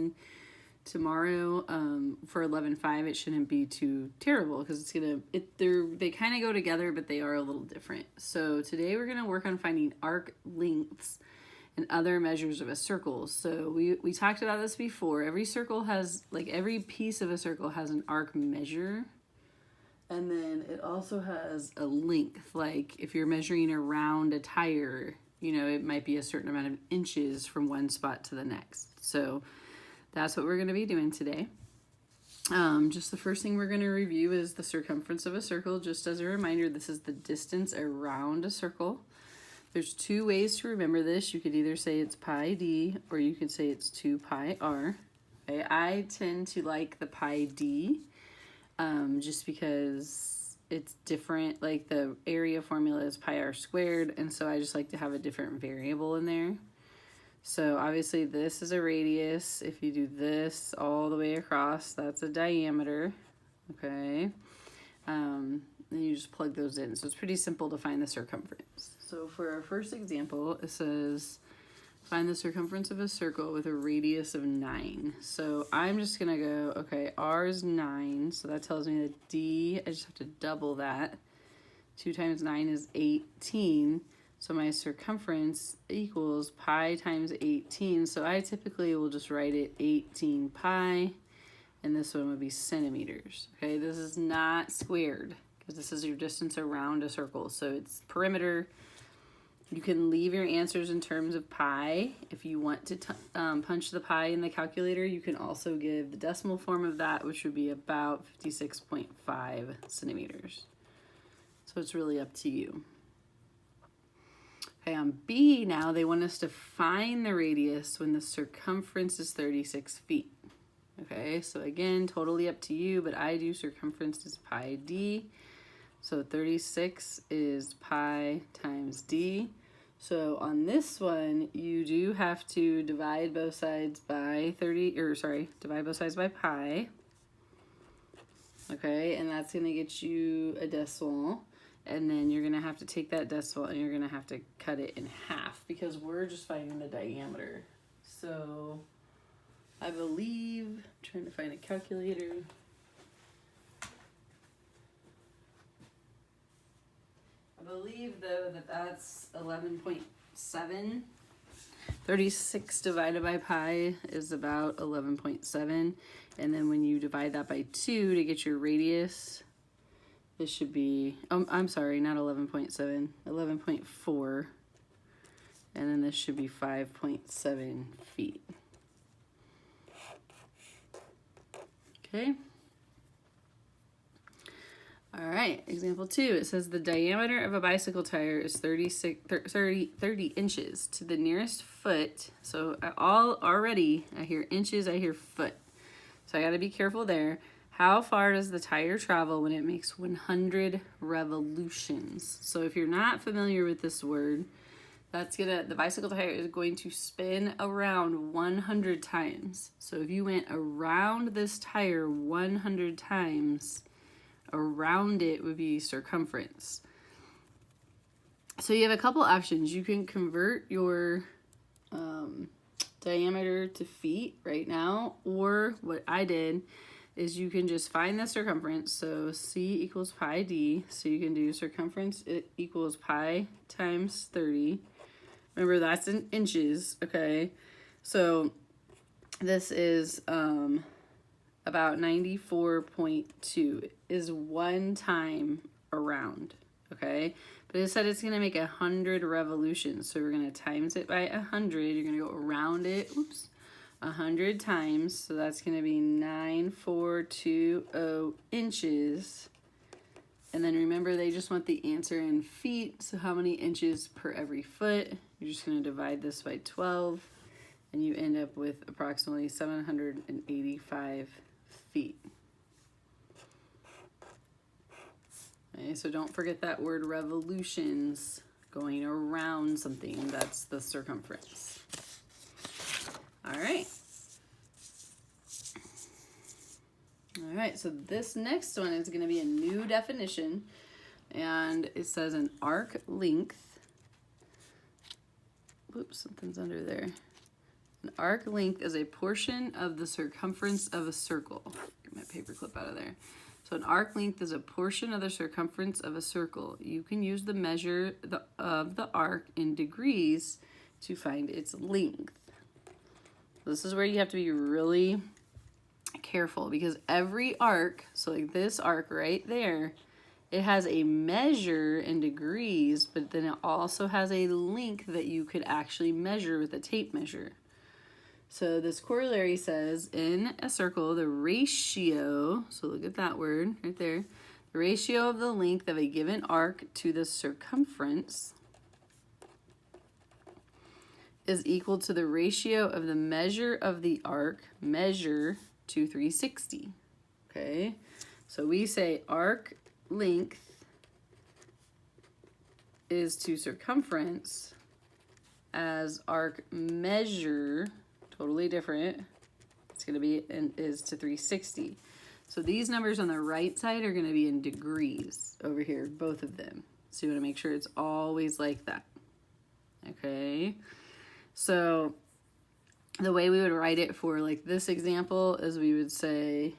something tomorrow for 11.5, it shouldn't be too terrible because they kind of go together, but they are a little different. So today we're going to work on finding arc lengths and other measures of a circle. So we talked about this before. Every circle has, like, every piece of a circle has an arc measure. And then it also has a length. Like if you're measuring around a tire, you know, it might be a certain amount of inches from one spot to the next. So that's what we're going to be doing today. Just the first thing we're going to review is the circumference of a circle. Just as a reminder, this is the distance around a circle. There's two ways to remember this. You could either say it's pi d or you could say it's 2 pi r. Okay, I tend to like the pi d just because it's different. Like the area formula is pi r squared, and so I just like to have a different variable in there. So obviously this is a radius. If you do this all the way across, that's a diameter. Okay. Then you just plug those in. So it's pretty simple to find the circumference. So for our first example, it says find the circumference of a circle with a radius of 9. So I'm just going to go, okay, r is 9. So that tells me that d, I just have to double that. 2 times 9 is 18. So my circumference equals pi times 18. So I typically will just write it 18 pi, and this one would be centimeters. Okay, this is not squared because this is your distance around a circle. So it's perimeter. You can leave your answers in terms of pi. If you want to punch the pi in the calculator, you can also give the decimal form of that, which would be about 56.5 centimeters. So it's really up to you. Okay, on B now, they want us to find the radius when the circumference is 36 feet. Okay, so again, totally up to you, but I do circumference is pi d. So 36 is pi times d. So on this one, you do have to divide both sides by divide both sides by pi. Okay, and that's going to get you a decimal. And then you're going to have to take that decimal and you're going to have to cut it in half because we're just finding the diameter. So I believe, I'm trying to find a calculator. I believe though that that's 11.7. 36 divided by pi is about 11.7. And then when you divide that by 2 to get your radius, this should be, I'm sorry, not 11.7, 11.4. And then this should be 5.7 feet. Okay. All right, example 2. It says the diameter of a bicycle tire is 30 inches to the nearest foot. So I hear inches, I hear foot. So I got to be careful there. How far does the tire travel when it makes 100 revolutions? So if you're not familiar with this word, the bicycle tire is going to spin around 100 times. So if you went around this tire 100 times, around it would be circumference. So you have a couple options. You can convert your diameter to feet right now, or what I did is you can just find the circumference. So C equals pi d. So you can do circumference equals pi times 30. Remember, that's in inches, okay? So this is about 94.2 is 1 time around, okay? But it said it's going to make 100 revolutions. So we're going to times it by 100. You're going to go around it, 100 times. So that's going to be 9420 inches. And then remember, they just want the answer in feet. So how many inches per every foot? You're just going to divide this by 12. And you end up with approximately 785 feet. Okay, so don't forget that word revolutions, going around something. That's the circumference. All right. All right, so this next one is going to be a new definition, and it says an arc length. Whoops, something's under there. An arc length is a portion of the circumference of a circle. Get my paper clip out of there. So an arc length is a portion of the circumference of a circle. You can use the measure of the arc in degrees to find its length. This is where you have to be really careful because every arc, so like this arc right there, it has a measure in degrees, but then it also has a length that you could actually measure with a tape measure. So this corollary says in a circle, the ratio, so look at that word right there, the ratio of the length of a given arc to the circumference is equal to the ratio of the measure of the arc, measure, to 360. Okay, so we say arc length is to circumference as arc measure, totally different. It's going to be is to 360. So these numbers on the right side are going to be in degrees over here, both of them. So you want to make sure it's always like that. Okay. So the way we would write it for like this example is we would say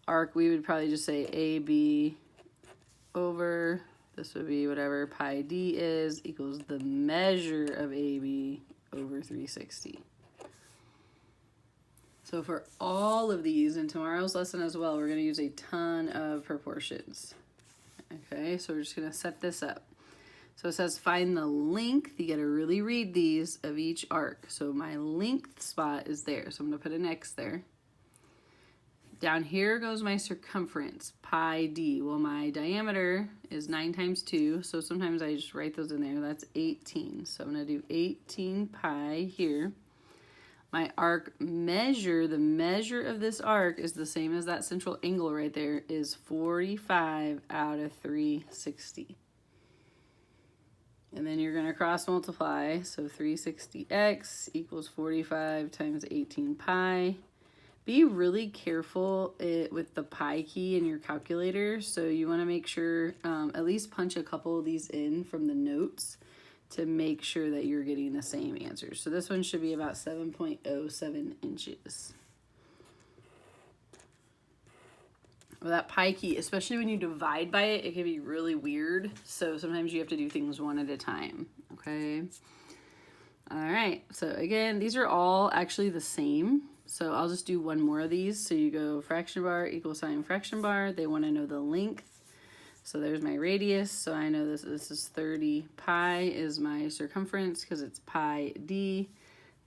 arc, we would probably just say AB over, this would be whatever pi d is, equals the measure of AB over 360. So for all of these in tomorrow's lesson as well, we're going to use a ton of proportions. Okay, so we're just going to set this up. So it says find the length, you got to really read these, of each arc. So my length spot is there, so I'm going to put an X there. Down here goes my circumference, pi d. Well, my diameter is 9 times 2, so sometimes I just write those in there. That's 18. So I'm going to do 18 pi here. My arc measure, the measure of this arc is the same as that central angle right there, is 45 out of 360. And then you're going to cross multiply, so 360x equals 45 times 18 pi. Be really careful with the pi key in your calculator, so you want to make sure, at least punch a couple of these in from the notes to make sure that you're getting the same answers. So this one should be about 7.07 inches. Well, that pi key, especially when you divide by it, it can be really weird. So sometimes you have to do things one at a time, okay? All right, so again, these are all actually the same. So I'll just do one more of these. So you go fraction bar, equal sign, fraction bar. They want to know the length. So there's my radius. So I know this is 30 pi is my circumference because it's pi d.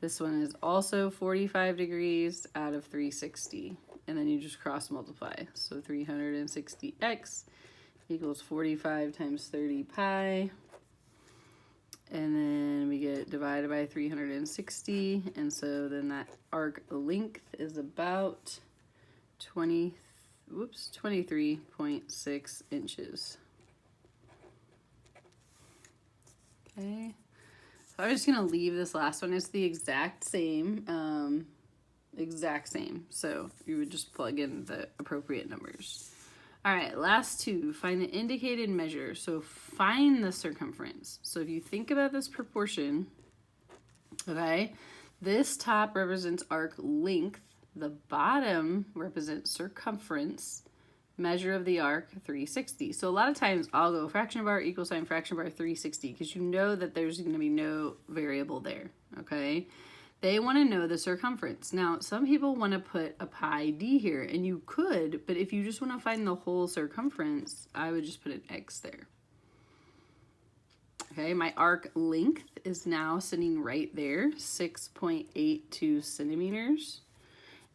This one is also 45 degrees out of 360. And then you just cross multiply. So 360x equals 45 times 30 pi. And then we get divided by 360. And so then that arc length is about 23.6 inches. Okay. So I'm just going to leave this last one. It's the exact same. So you would just plug in the appropriate numbers. All right, last two. Find the indicated measure. So find the circumference. So if you think about this proportion, okay, this top represents arc length. The bottom represents circumference. Measure of the arc, 360. So a lot of times I'll go fraction bar, equal sign, fraction bar, 360, because you know that there's going to be no variable there, okay? They want to know the circumference. Now, some people want to put a pi d here, and you could, but if you just want to find the whole circumference, I would just put an X there. Okay, my arc length is now sitting right there, 6.82 centimeters.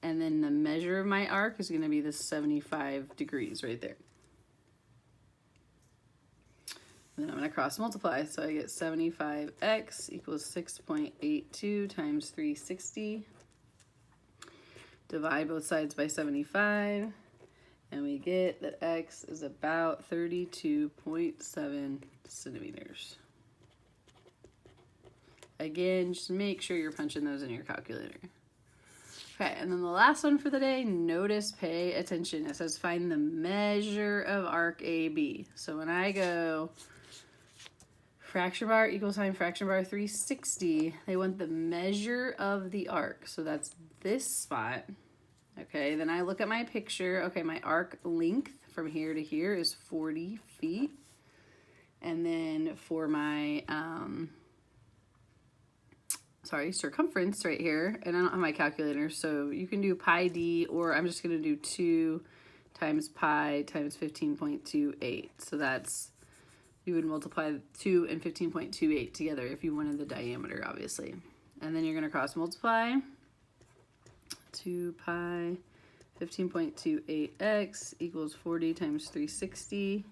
And then the measure of my arc is going to be the 75 degrees right there. Then I'm going to cross multiply. So I get 75x equals 6.82 times 360. Divide both sides by 75. And we get that x is about 32.7 centimeters. Again, just make sure you're punching those in your calculator. Okay, and then the last one for the day, notice, pay attention. It says find the measure of arc AB. So when I go fraction bar equal sign fraction bar 360. They want the measure of the arc. So that's this spot. Okay, then I look at my picture. Okay, my arc length from here to here is 40 feet. And then for my, circumference right here, and I don't have my calculator, so you can do pi d, or I'm just gonna do 2 times pi times 15.28. So that's, you would multiply 2 and 15.28 together if you wanted the diameter, obviously. And then you're gonna cross multiply. 2 pi 15.28x equals 40 times 360.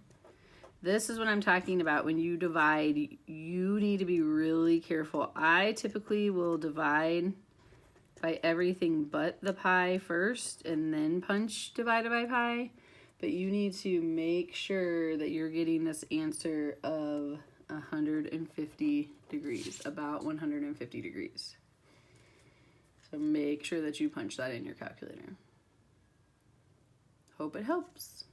This is what I'm talking about. When you divide, you need to be really careful. I typically will divide by everything but the pi first and then punch divided by pi. But you need to make sure that you're getting this answer of 150 degrees, about 150 degrees. So make sure that you punch that in your calculator. Hope it helps.